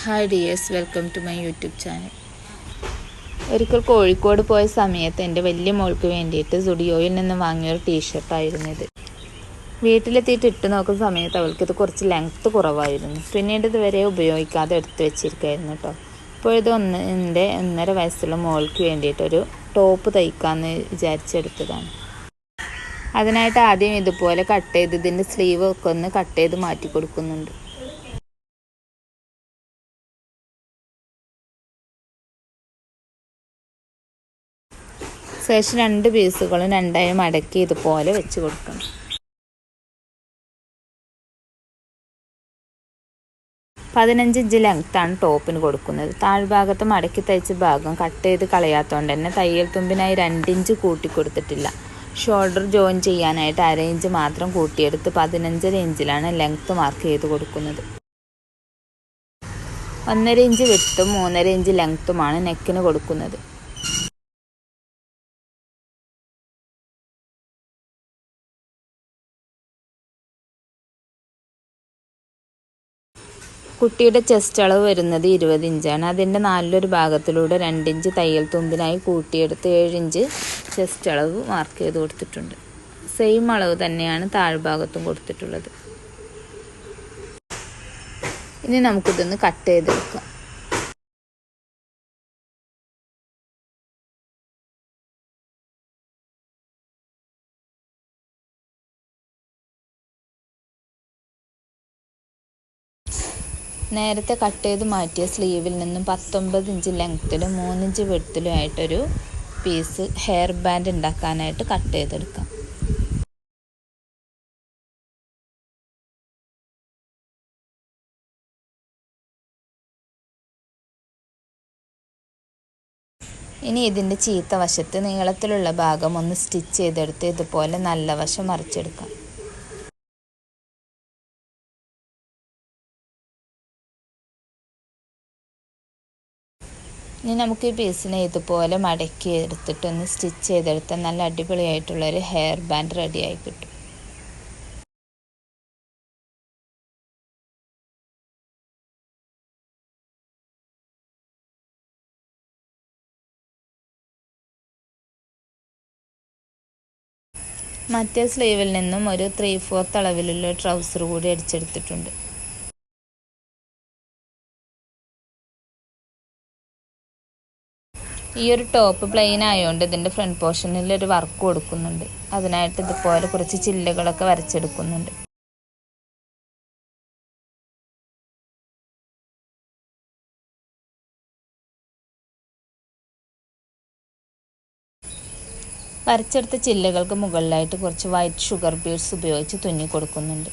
Hi dears, welcome to my YouTube channel. ഒരിക്കൽ കോഴിക്കോട് പോയ സമയത്ത് എൻ്റെ വലിയ മോൾക്ക് വേണ്ടിയിട്ട് സുഡിയോയിൽ നിന്ന് വാങ്ങിയൊരു ടീഷർട്ടായിരുന്നു ഇത്. വീട്ടിലെത്തിയിട്ട് ഇട്ട് നോക്കുന്ന സമയത്ത് അവൾക്കിത് കുറച്ച് ലെങ്ത്ത് കുറവായിരുന്നു. പിന്നീട് ഇതുവരെ ഉപയോഗിക്കാതെ എടുത്ത് വെച്ചിരിക്കുകയായിരുന്നു കേട്ടോ. ഇപ്പോൾ ഇത് എൻ്റെ 1.5 വയസ്സുള്ള മോൾക്ക് വേണ്ടിയിട്ടൊരു ടോപ്പ് തയ്ക്കാമെന്ന് വിചാരിച്ചെടുത്തതാണ്. അതിനായിട്ട് ആദ്യം ഇതുപോലെ കട്ട് ചെയ്ത് ഇതിൻ്റെ സ്ലീവ് ഒക്കെ ഒന്ന് കട്ട് ചെയ്ത് മാറ്റി കൊടുക്കുന്നുണ്ട്. ശേഷം 2 പീസുകളും രണ്ടായി മടക്കി ഇതുപോലെ വെച്ച് കൊടുക്കണം. പതിനഞ്ച് ഇഞ്ച് ലെങ്ത്താണ് ടോപ്പിന് കൊടുക്കുന്നത്. താഴ്ഭാഗത്ത് മടക്കി തയ്ച്ച ഭാഗം കട്ട് ചെയ്ത് കളയാത്തതുകൊണ്ട് തന്നെ തയ്യൽ തുമ്പിനായി 2 ഇഞ്ച് കൂട്ടി കൊടുത്തിട്ടില്ല. ഷോൾഡർ ജോയിൻ ചെയ്യാനായിട്ട് 1/2 ഇഞ്ച് മാത്രം കൂട്ടിയെടുത്ത് 15.5 ഇഞ്ചിലാണ് ലെങ്ത്ത് മാർക്ക് ചെയ്ത് കൊടുക്കുന്നത്. 1.5 ഇഞ്ച് വിട്ടും 3.5 ഇഞ്ച് ലെങ്ത്തുമാണ് നെക്കിന് കൊടുക്കുന്നത്. കുട്ടിയുടെ ചെസ്റ്റ് അളവ് വരുന്നത് 20 ഇഞ്ചാണ്. അതിൻ്റെ 4/1 ഭാഗത്തിലൂടെ 2 ഇഞ്ച് തയ്യൽ തുമ്പിനായി കൂട്ടിയെടുത്ത് 7 ഇഞ്ച് ചെസ്റ്റ് അളവ് മാർക്ക് ചെയ്ത് കൊടുത്തിട്ടുണ്ട്. സെയിം അളവ് തന്നെയാണ് താഴ്ഭാഗത്തും കൊടുത്തിട്ടുള്ളത്. ഇനി നമുക്കിതൊന്ന് കട്ട് ചെയ്തെടുക്കാം. നേരത്തെ കട്ട് ചെയ്ത് മാറ്റിയ സ്ലീവിൽ നിന്നും 19 ഇഞ്ച് ലെങ്ത്തിലും 3 ഇഞ്ച് വെഡ്ത്തിലും ആയിട്ടൊരു പീസ് ഹെയർ ബാൻഡ് ഉണ്ടാക്കാനായിട്ട് കട്ട് ചെയ്തെടുക്കാം. ഇനി ഇതിൻ്റെ ചീത്ത വശത്ത് നീളത്തിലുള്ള ഭാഗം ഒന്ന് സ്റ്റിച്ച് ചെയ്തെടുത്ത് ഇതുപോലെ നല്ല വശം മറിച്ചെടുക്കാം. ഇനി നമുക്ക് ഈ പീസിനെ ഇതുപോലെ മടക്കി എടുത്തിട്ട് ഒന്ന് സ്റ്റിച്ച് ചെയ്തെടുത്താൽ നല്ല അടിപൊളിയായിട്ടുള്ളൊരു ഹെയർ ബാൻഡ് റെഡിയായി കിട്ടും. മറ്റേ സ്ലീവിൽ നിന്നും ഒരു 3/4 അളവിലുള്ള ട്രൗസർ കൂടി അടിച്ചെടുത്തിട്ടുണ്ട്. ഈ ഒരു ടോപ്പ് പ്ലെയിൻ ആയതുകൊണ്ട് ഇതിൻ്റെ ഫ്രണ്ട് പോർഷനിൽ ഒരു വർക്ക് കൊടുക്കുന്നുണ്ട്. അതിനായിട്ട് ഇതുപോലെ കുറച്ച് ചില്ലുകളൊക്കെ വരച്ചെടുക്കുന്നുണ്ട്. വരച്ചെടുത്ത ചില്ലുകൾക്ക് മുകളിലായിട്ട് കുറച്ച് വൈറ്റ് ഷുഗർ ബീഡ്സ് ഉപയോഗിച്ച് തുന്നി കൊടുക്കുന്നുണ്ട്.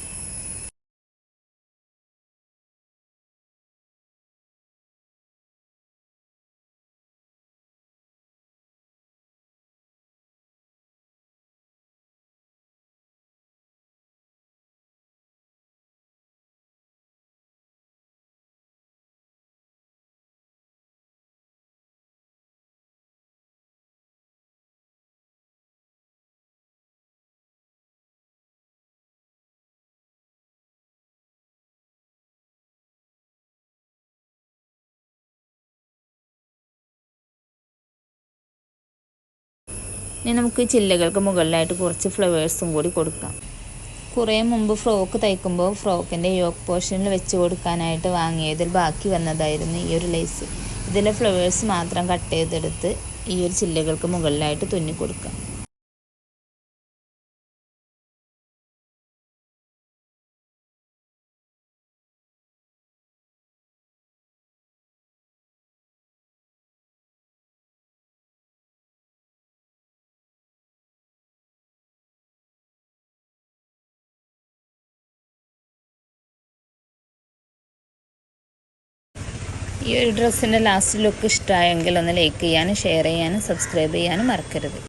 ഇനി നമുക്ക് ഈ ചില്ലകൾക്ക് മുകളിലായിട്ട് കുറച്ച് ഫ്ലവേഴ്സും കൂടി കൊടുക്കാം. കുറേ മുമ്പ് ഫ്രോക്ക് തയ്ക്കുമ്പോൾ ഫ്രോക്കിൻ്റെ യോക്ക് പോർഷനിൽ വെച്ച് കൊടുക്കാനായിട്ട് വാങ്ങിയതിൽ ബാക്കി വന്നതായിരുന്നു ഈ ഒരു ലേസ്. ഇതിലെ ഫ്ലവേഴ്സ് മാത്രം കട്ട് ചെയ്തെടുത്ത് ഈ ഒരു ചില്ലകൾക്ക് മുകളിലായിട്ട് തുന്നി കൊടുക്കാം. ഈ ഒരു ഡ്രസ്സിൻ്റെ ലാസ്റ്റ് ലുക്ക് ഇഷ്ടമായെങ്കിൽ ഒന്ന് ലൈക്ക് ചെയ്യാനും ഷെയർ ചെയ്യാനും സബ്സ്ക്രൈബ് ചെയ്യാനും മറക്കരുത്.